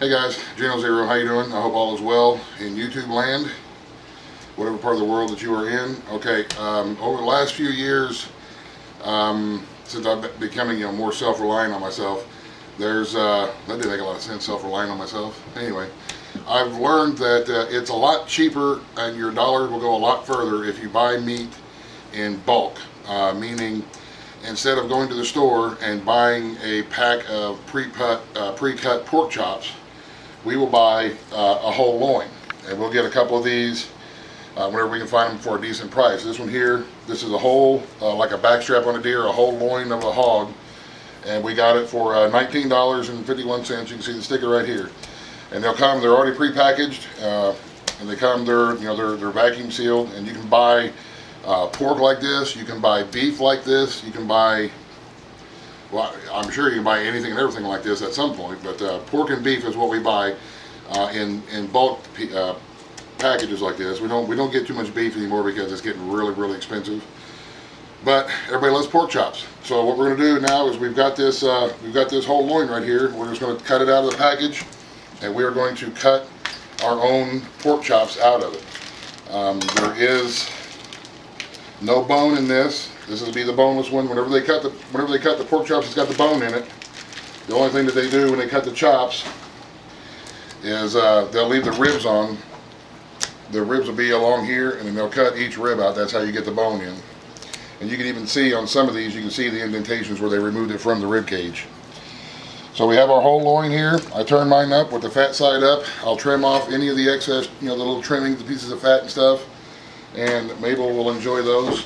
Hey guys, Geno Zero, how you doing? I hope all is well in YouTube land, whatever part of the world that you are in. Okay, over the last few years, since I've been becoming more self-reliant on myself, that didn't make a lot of sense, self-reliant on myself. Anyway, I've learned that it's a lot cheaper and your dollars will go a lot further if you buy meat in bulk, meaning instead of going to the store and buying a pack of pre-cut pork chops, we will buy a whole loin, and we'll get a couple of these whenever we can find them for a decent price. This one here, this is a whole, like a backstrap on a deer, a whole loin of a hog, and we got it for $19.51. You can see the sticker right here. And they're already pre-packaged, and they come, they're vacuum sealed, and you can buy pork like this, you can buy beef like this, you can buy, well, I'm sure you can buy anything and everything like this at some point, but pork and beef is what we buy in bulk packages like this. We don't get too much beef anymore because it's getting really expensive. But everybody loves pork chops. So what we're going to do now is we've got this whole loin right here. We're just going to cut it out of the package, and we are going to cut our own pork chops out of it. There is no bone in this. This will be the boneless one. Whenever they cut the pork chops, it's got the bone in it. The only thing that they do when they cut the chops is they'll leave the ribs on. The ribs will be along here, and then they'll cut each rib out. That's how you get the bone in. And you can even see on some of these, you can see the indentations where they removed it from the rib cage. So we have our whole loin here. I turn mine up with the fat side up. I'll trim off any of the excess, the little trimmings, the pieces of fat and stuff, and Mabel will enjoy those.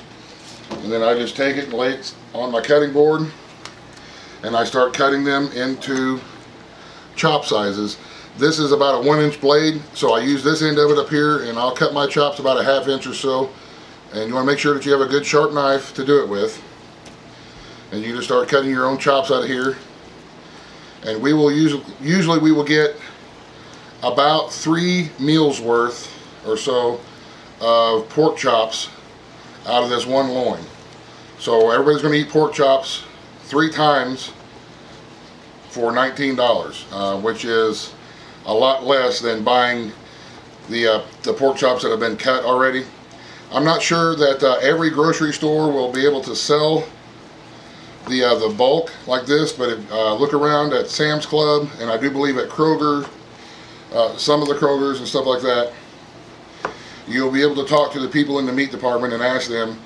And then I just take it and lay it on my cutting board, and I start cutting them into chop sizes. This is about a 1-inch blade, so I use this end of it up here, and I'll cut my chops about a 1/2 inch or so. And you want to make sure that you have a good sharp knife to do it with. And you just start cutting your own chops out of here. And we will usually we will get about 3 meals worth or so of pork chops out of this one loin. So everybody's going to eat pork chops 3 times for $19, which is a lot less than buying the pork chops that have been cut already. I'm not sure that every grocery store will be able to sell the bulk like this, but if, look around at Sam's Club, and I do believe at Kroger, some of the Krogers and stuff like that, you'll be able to talk to the people in the meat department and ask them,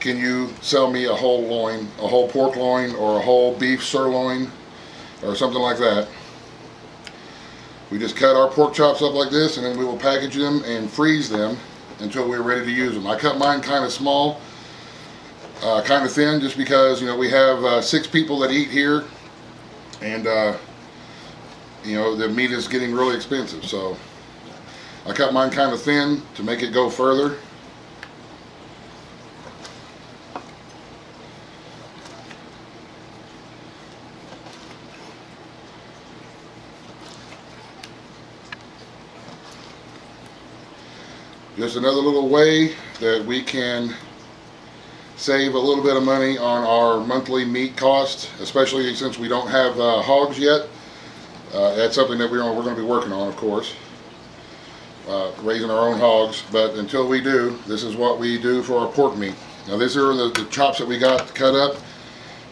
can you sell me a whole loin, a whole pork loin, or a whole beef sirloin, or something like that. We just cut our pork chops up like this, and then we will package them and freeze them until we're ready to use them. I cut mine kind of small, kind of thin, just because we have 6 people that eat here, and the meat is getting really expensive. So I cut mine kind of thin to make it go further. Just another little way that we can save a little bit of money on our monthly meat cost, especially since we don't have hogs yet. That's something that we're going to be working on, of course, raising our own hogs. But until we do, this is what we do for our pork meat. Now these are the chops that we got cut up.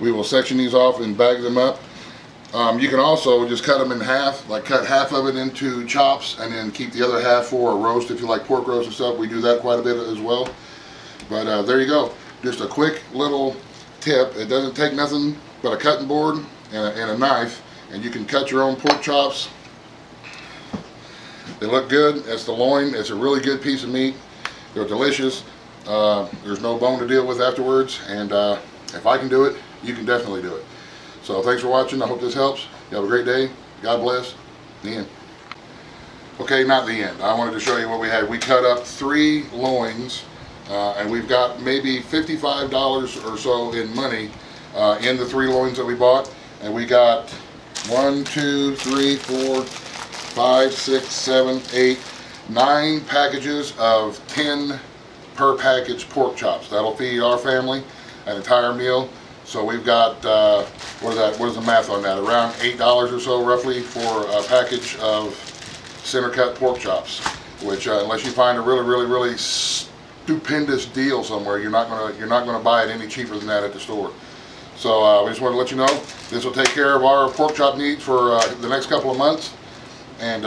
We will section these off and bag them up. You can also just cut them in half, like cut half of it into chops and then keep the other half for a roast if you like pork roast and stuff. We do that quite a bit as well. But there you go. Just a quick little tip. It doesn't take nothing but a cutting board and a knife, and you can cut your own pork chops. They look good. That's the loin. It's a really good piece of meat. They're delicious. There's no bone to deal with afterwards, and if I can do it, you can definitely do it. So thanks for watching. I hope this helps. You have a great day. God bless. The end. Okay, not the end. I wanted to show you what we had. We cut up 3 loins, and we've got maybe $55 or so in money in the 3 loins that we bought. And we got 1, 2, 3, 4, 5, 6, 7, 8, 9 packages of 10 per package pork chops. That'll feed our family an entire meal. So we've got, what is the math on that? Around $8 or so roughly for a package of center cut pork chops, which unless you find a really stupendous deal somewhere, you're not gonna buy it any cheaper than that at the store. So we just wanted to let you know this will take care of our pork chop needs for the next couple of months, and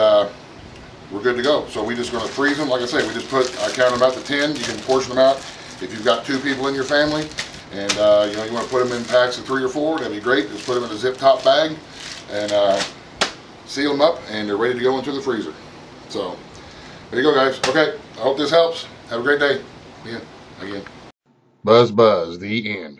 we're good to go. So we're just going to freeze them. Like I say, we just I count them out to 10. You can portion them out if you've got 2 people in your family, and you know, you want to put them in packs of 3 or 4. That'd be great. Just put them in a zip top bag and seal them up, and they're ready to go into the freezer. So there you go, guys. Okay, I hope this helps. Have a great day. Yeah, again. Buzz, the end.